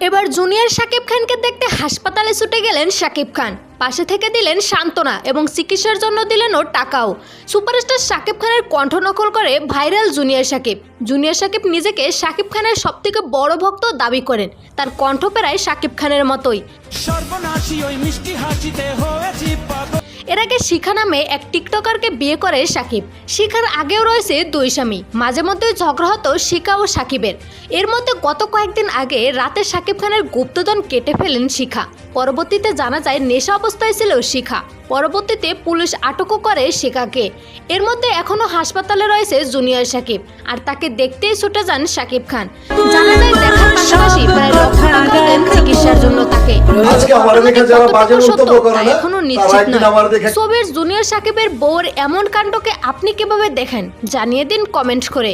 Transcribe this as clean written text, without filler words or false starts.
এবার জুনিয়র শাকিব খানকে দেখতে হাসপাতালে ছুটে গেলেন শাকিব খান। পাশে থেকে দিলেন সান্ত্বনা এবং চিকিৎসার জন্য দিলেনও টাকাও। সুপারস্টার শাকিব খানের কণ্ঠ নকল করে viral junior Shakib. Junior Shakib নিজেকে শাকিব খানের সবথেকে বড় ভক্ত দাবি করেন। তার কণ্ঠ প্রায় শাকিব খানের মতোই। এর আগে শিখা নামে এক টিকটকারকে বিয়ে করে শাকিব। শিখার আগেও রয়েছে দুই স্বামী। মাঝে মধ্যে ঝগড়া হতো শিখা ও শাকিবের। এর মধ্যে গত কয়েকদিন আগে রাতে শাকিব খানের গুপ্তধন কেটে ফেলেন শিখা। পরবর্তীতে জানা যায় নেশা অবস্থায় ছিল শিখা। পরবর্তীতে পুলিশ আটকও করে শিখাকে। এর মধ্যে এখনো হাসপাতালে রয়েছে জুনিয়র শাকিব, আর তাকে দেখতেই ছুটে যান শাকিব খান। জানা যায় দেখার পাশাপাশি প্রায় লক্ষ টাকা দেন চিকিৎসার জন্য তাকে। এখনো নিশ্চিত নয়। ছবির জুনিয়র শাকিবের বউর এমন কাণ্ডকে আপনি কিভাবে দেখেন জানিয়ে দিন কমেন্ট করে।